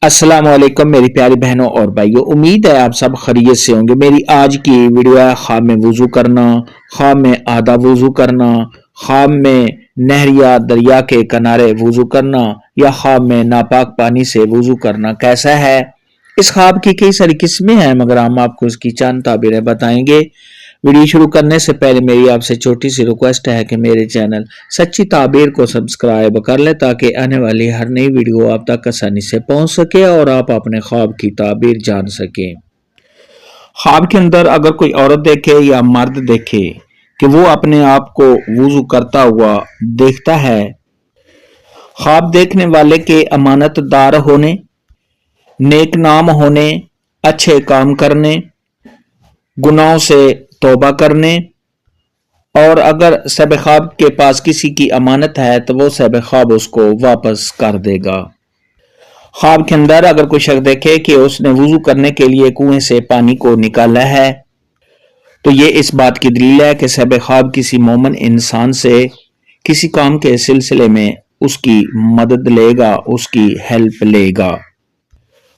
السلام علیکم میری پیاری بہنوں اور بھائیوں، امید ہے آپ سب خیریت سے ہوں گے۔ میری آج کی ویڈیو ہے خواب میں وضو کرنا، خواب میں آدھا وضو کرنا، خواب میں نہر یا دریا کے کنارے وضو کرنا یا خواب میں ناپاک پانی سے وضو کرنا کیسا ہے۔ اس خواب کی کئی ساری قسمیں ہیں مگر ہم آپ کو اس کی چند تعبیریں بتائیں گے۔ ویڈیو شروع کرنے سے پہلے میری آپ سے چھوٹی سی ریکویسٹ ہے کہ میرے چینل سچی تعبیر کو سبسکرائب کر لیں تاکہ آنے والی ہر نئی ویڈیو آپ تک آسانی سے پہنچ سکے اور آپ اپنے خواب کی تعبیر جان سکیں۔ خواب کے اندر اگر کوئی عورت دیکھے یا مرد دیکھے کہ وہ اپنے آپ کو وضو کرتا ہوا دیکھتا ہے، خواب دیکھنے والے کے امانت دار ہونے، نیک نام ہونے، اچھے کام کرنے، گناہوں سے توبہ کرنے، اور اگر صاحب خواب کے پاس کسی کی امانت ہے تو وہ صاحب خواب اس کو واپس کر دے گا۔ خواب کے اندر اگر کوئی شخص دیکھے کہ اس نے وضو کرنے کے لیے کنویں سے پانی کو نکالا ہے تو یہ اس بات کی دلیل ہے کہ صاحب خواب کسی مومن انسان سے کسی کام کے سلسلے میں اس کی مدد لے گا، اس کی ہیلپ لے گا۔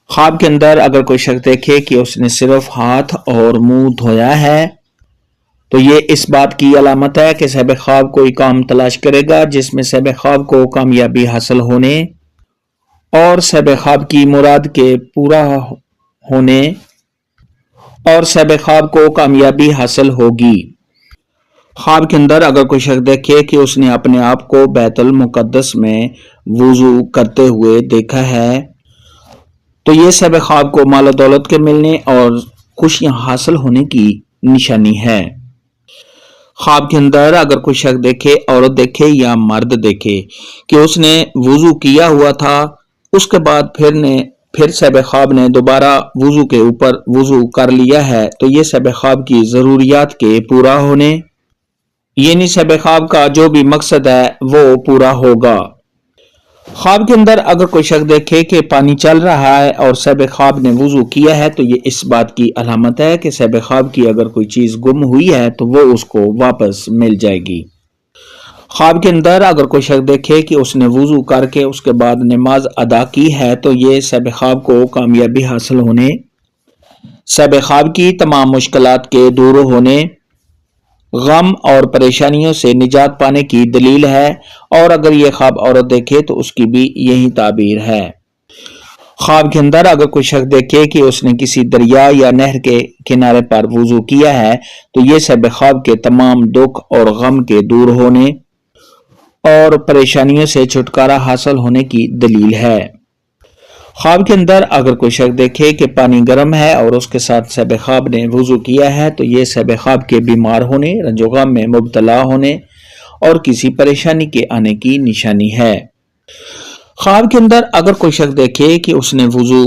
خواب کے اندر اگر کوئی شخص دیکھے کہ اس نے صرف ہاتھ اور منہ دھویا ہے تو یہ اس بات کی علامت ہے کہ صاحب خواب کوئی کام تلاش کرے گا جس میں صاحب خواب کو کامیابی حاصل ہونے اور صاحب خواب کی مراد کے پورا ہونے اور صاحب خواب کو کامیابی حاصل ہوگی۔ خواب کے اندر اگر کوئی شخص دیکھے کہ اس نے اپنے آپ کو بیت المقدس میں وضو کرتے ہوئے دیکھا ہے تو یہ صاحب خواب کو مال و دولت کے ملنے اور خوشیاں حاصل ہونے کی نشانی ہے۔ خواب کے اندر اگر کوئی شخص دیکھے، عورت دیکھے یا مرد دیکھے کہ اس نے وضو کیا ہوا تھا، اس کے بعد پھر صاحب خواب نے دوبارہ وضو کے اوپر وضو کر لیا ہے تو یہ صاحب خواب کی ضروریات کے پورا ہونے یعنی صاحب خواب کا جو بھی مقصد ہے وہ پورا ہوگا۔ خواب کے اندر اگر کوئی شخص دیکھے کہ پانی چل رہا ہے اور صاحب خواب نے وضو کیا ہے تو یہ اس بات کی علامت ہے کہ صاحب خواب کی اگر کوئی چیز گم ہوئی ہے تو وہ اس کو واپس مل جائے گی۔ خواب کے اندر اگر کوئی شخص دیکھے کہ اس نے وضو کر کے اس کے بعد نماز ادا کی ہے تو یہ صاحب خواب کو کامیابی حاصل ہونے، صاحب خواب کی تمام مشکلات کے دور ہونے، غم اور پریشانیوں سے نجات پانے کی دلیل ہے، اور اگر یہ خواب عورت دیکھے تو اس کی بھی یہی تعبیر ہے۔ خواب کے اندر اگر کوئی شخص دیکھے کہ اس نے کسی دریا یا نہر کے کنارے پر وضو کیا ہے تو یہ صاحب خواب کے تمام دکھ اور غم کے دور ہونے اور پریشانیوں سے چھٹکارا حاصل ہونے کی دلیل ہے۔ خواب کے اندر اگر کوئی شخص دیکھے کہ پانی گرم ہے اور اس کے ساتھ صاحب خواب نے وضو کیا ہے تو یہ صاحب خواب کے بیمار ہونے، رنج و غم میں مبتلا ہونے اور کسی پریشانی کے آنے کی نشانی ہے۔ خواب کے اندر اگر کوئی شخص دیکھے کہ اس نے وضو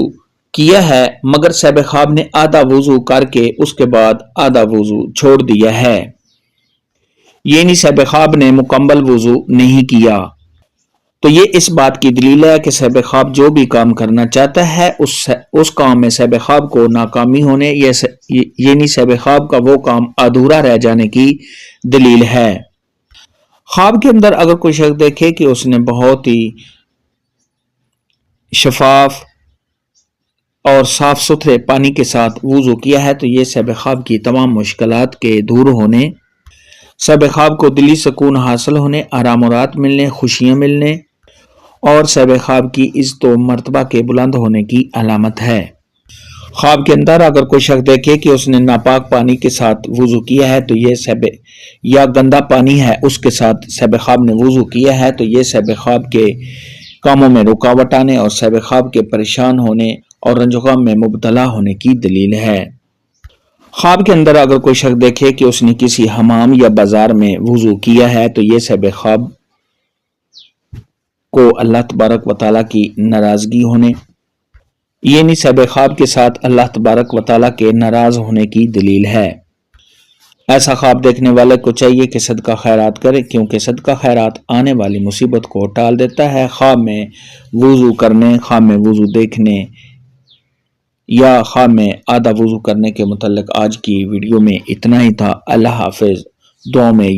کیا ہے مگر صاحب خواب نے آدھا وضو کر کے اس کے بعد آدھا وضو چھوڑ دیا ہے یعنی صاحب خواب نے مکمل وضو نہیں کیا تو یہ اس بات کی دلیل ہے کہ صاحب خواب جو بھی کام کرنا چاہتا ہے اس کام میں صاحب خواب کو ناکامی ہونے یعنی صاحب خواب کا وہ کام ادھورا رہ جانے کی دلیل ہے۔ خواب کے اندر اگر کوئی شخص دیکھے کہ اس نے بہت ہی شفاف اور صاف ستھرے پانی کے ساتھ وضو کیا ہے تو یہ صاحب خواب کی تمام مشکلات کے دور ہونے، صاحب خواب کو دلی سکون حاصل ہونے، آرام و راحت ملنے، خوشیاں ملنے اور صاحب خواب کی عزت و مرتبہ کے بلند ہونے کی علامت ہے۔ خواب کے اندر اگر کوئی شخص دیکھے کہ اس نے ناپاک پانی کے ساتھ وضو کیا ہے تو یہ یا گندا پانی ہے اس کے ساتھ صاحب خواب نے وضو کیا ہے تو یہ صاحب خواب کے کاموں میں رکاوٹ آنے اور صاحب خواب کے پریشان ہونے اور رنج و غم میں مبتلا ہونے کی دلیل ہے۔ خواب کے اندر اگر کوئی شخص دیکھے کہ اس نے کسی حمام یا بازار میں وضو کیا ہے تو یہ صاحب خواب کو اللہ تبارک و تعالیٰ کی ناراضگی ہونے یعنی صاحب خواب کے ساتھ اللہ تبارک و تعالیٰ کے ناراض ہونے کی دلیل ہے۔ ایسا خواب دیکھنے والے کو چاہیے کہ صدقہ خیرات کرے کیونکہ صدقہ خیرات آنے والی مصیبت کو ٹال دیتا ہے۔ خواب میں وضو کرنے، خواب میں وضو دیکھنے یا خواب میں آدھا وضو کرنے کے متعلق آج کی ویڈیو میں اتنا ہی تھا۔ اللہ حافظ، دعا میں